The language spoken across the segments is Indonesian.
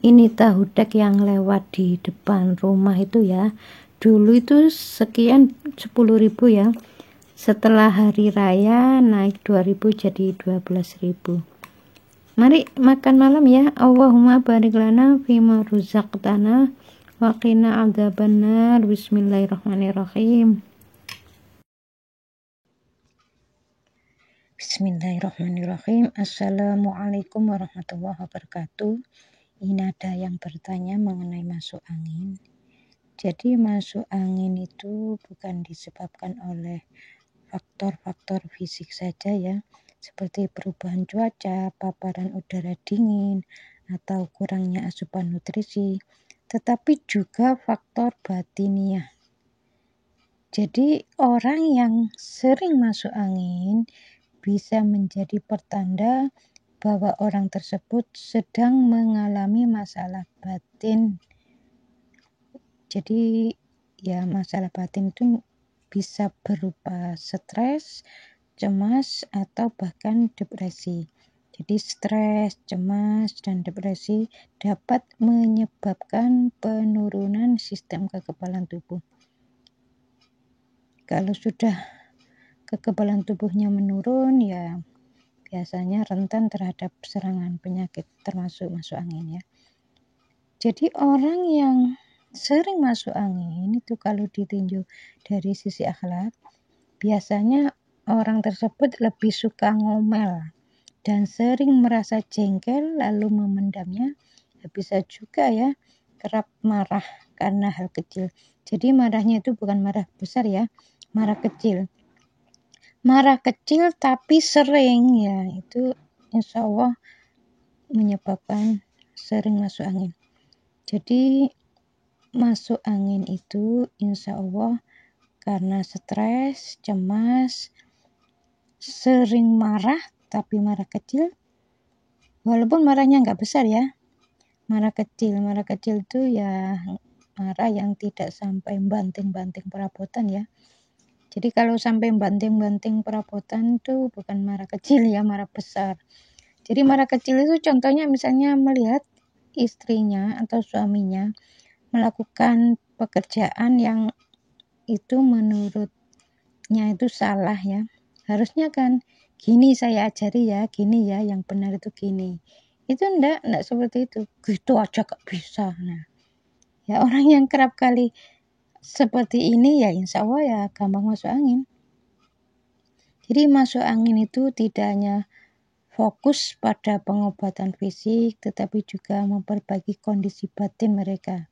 Ini tahu dek yang lewat di depan rumah itu ya, dulu itu sekian 10.000 ya, setelah hari raya naik 2.000 jadi 12.000. Mari makan malam ya. Allahumma barik lana fima ruzaqtana wa qina adzabannar. Bismillahirrahmanirrahim. Bismillahirrahmanirrahim. Assalamualaikum warahmatullahi wabarakatuh. Ini ada yang bertanya mengenai masuk angin. Jadi masuk angin itu bukan disebabkan oleh faktor-faktor fisik saja ya, seperti perubahan cuaca, paparan udara dingin, atau kurangnya asupan nutrisi, tetapi juga faktor batiniah. Jadi orang yang sering masuk angin bisa menjadi pertanda bahwa orang tersebut sedang mengalami masalah batin. Jadi ya masalah batin itu bisa berupa stres, cemas, atau bahkan depresi. Jadi stres, cemas, dan depresi dapat menyebabkan penurunan sistem kekebalan tubuh. Kalau sudah kekebalan tubuhnya menurun, ya biasanya rentan terhadap serangan penyakit termasuk masuk angin ya. Jadi orang yang sering masuk angin itu kalau ditinjau dari sisi akhlak, biasanya orang tersebut lebih suka ngomel dan sering merasa jengkel lalu memendamnya. Bisa juga ya kerap marah karena hal kecil. Jadi marahnya itu bukan marah besar ya, marah kecil. Marah kecil tapi sering ya, itu insya Allah menyebabkan sering masuk angin. Jadi masuk angin itu insya Allah karena stres, cemas, sering marah tapi marah kecil, walaupun marahnya nggak besar ya, marah kecil itu ya marah yang tidak sampai banting-banting perabotan ya. Jadi kalau sampai banting-banting perabotan itu bukan marah kecil ya, marah besar. Jadi marah kecil itu contohnya misalnya melihat istrinya atau suaminya melakukan pekerjaan yang itu menurutnya itu salah ya. Harusnya kan gini saya ajari ya, gini ya, yang benar itu gini. Itu enggak seperti itu. Gitu aja gak bisa. Nah, ya orang yang kerap kali seperti ini ya insya Allah ya gampang masuk angin. Jadi masuk angin itu tidak hanya fokus pada pengobatan fisik, tetapi juga memperbaiki kondisi batin mereka.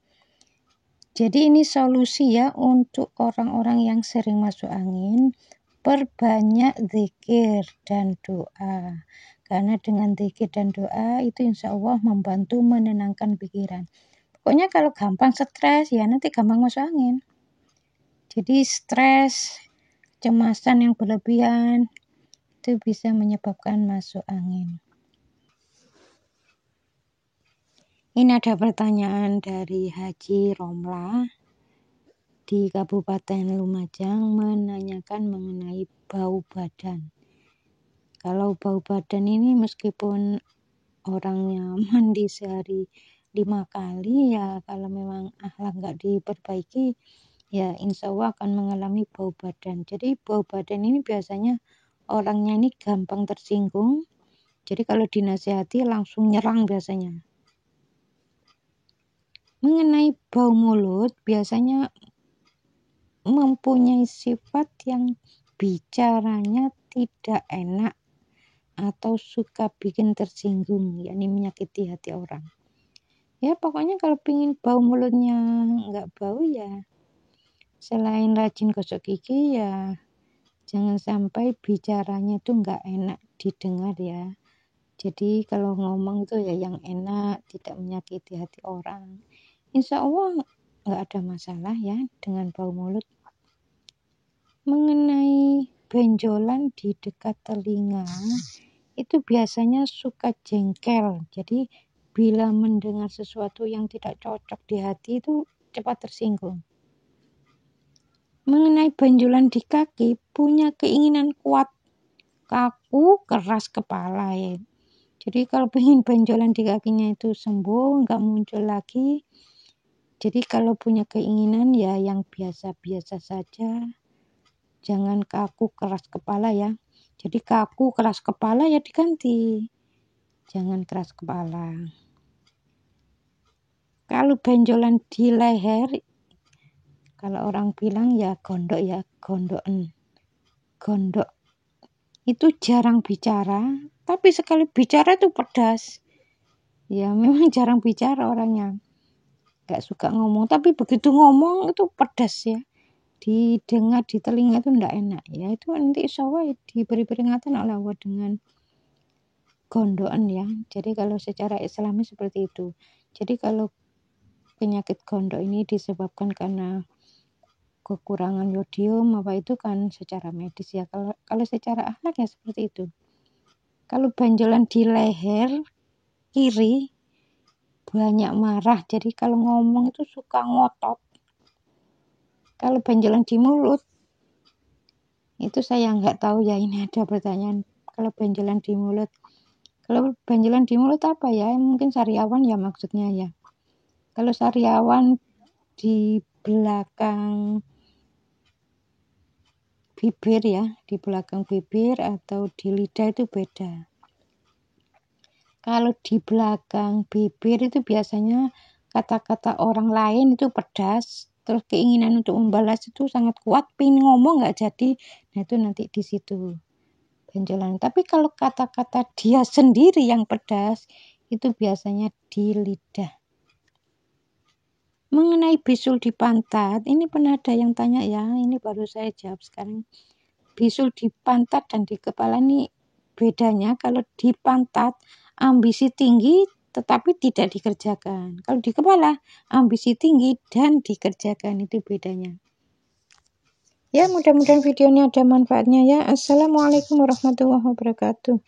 Jadi ini solusi ya untuk orang-orang yang sering masuk angin, perbanyak zikir dan doa. Karena dengan zikir dan doa itu insya Allah membantu menenangkan pikiran. Pokoknya kalau gampang stres ya nanti gampang masuk angin. Jadi stres, kecemasan yang berlebihan itu bisa menyebabkan masuk angin. Ini ada pertanyaan dari Haji Romla di Kabupaten Lumajang menanyakan mengenai bau badan. Kalau bau badan ini meskipun orangnya mandi sehari 5 kali ya, kalau memang akhlak nggak diperbaiki ya insya Allah akan mengalami bau badan. Jadi bau badan ini biasanya orangnya ini gampang tersinggung. Jadi kalau dinasihati langsung nyerang biasanya. Mengenai bau mulut biasanya mempunyai sifat yang bicaranya tidak enak atau suka bikin tersinggung, yakni menyakiti hati orang. Ya pokoknya kalau pingin bau mulutnya nggak bau ya selain rajin gosok gigi ya jangan sampai bicaranya itu nggak enak didengar ya. Jadi kalau ngomong itu ya yang enak, tidak menyakiti hati orang. Insya Allah nggak ada masalah ya dengan bau mulut. Mengenai benjolan di dekat telinga, itu biasanya suka jengkel. Jadi bila mendengar sesuatu yang tidak cocok di hati itu cepat tersinggung. Mengenai benjolan di kaki, punya keinginan kuat, kaku, keras kepala ya. Jadi kalau pengen benjolan di kakinya itu sembuh, nggak muncul lagi. Jadi kalau punya keinginan ya yang biasa-biasa saja. Jangan kaku keras kepala ya. Jadi kaku keras kepala ya diganti. Jangan keras kepala. Kalau benjolan di leher, kalau orang bilang ya gondok ya, gondokan. Gondok itu jarang bicara, tapi sekali bicara itu pedas. Ya memang jarang bicara orangnya. Gak suka ngomong, tapi begitu ngomong itu pedas ya. Didengar di telinga itu ndak enak ya. Itu nanti insya Allah diberi peringatan oleh Allah dengan gondokan ya. Jadi kalau secara Islami seperti itu. Jadi kalau penyakit gondok ini disebabkan karena kekurangan yodium apa itu kan secara medis ya. Kalau secara akhlak ya seperti itu. Kalau benjolan di leher kiri banyak marah, jadi kalau ngomong itu suka ngotot. Kalau benjolan di mulut itu saya nggak tahu ya, ini ada pertanyaan. Kalau benjolan di mulut, apa ya? Mungkin sariawan ya maksudnya ya. Kalau sariawan di belakang bibir ya, di belakang bibir atau di lidah itu beda. Kalau di belakang bibir itu biasanya kata-kata orang lain itu pedas, terus keinginan untuk membalas itu sangat kuat, pengen ngomong nggak jadi, nah itu nanti di situ benjolan. Tapi kalau kata-kata dia sendiri yang pedas, itu biasanya di lidah. Mengenai bisul di pantat, ini pernah ada yang tanya ya, ini baru saya jawab sekarang. Bisul di pantat dan di kepala ini bedanya, kalau di pantat ambisi tinggi tetapi tidak dikerjakan. Kalau di kepala ambisi tinggi dan dikerjakan, itu bedanya. Ya, mudah-mudahan videonya ada manfaatnya ya. Assalamualaikum warahmatullahi wabarakatuh.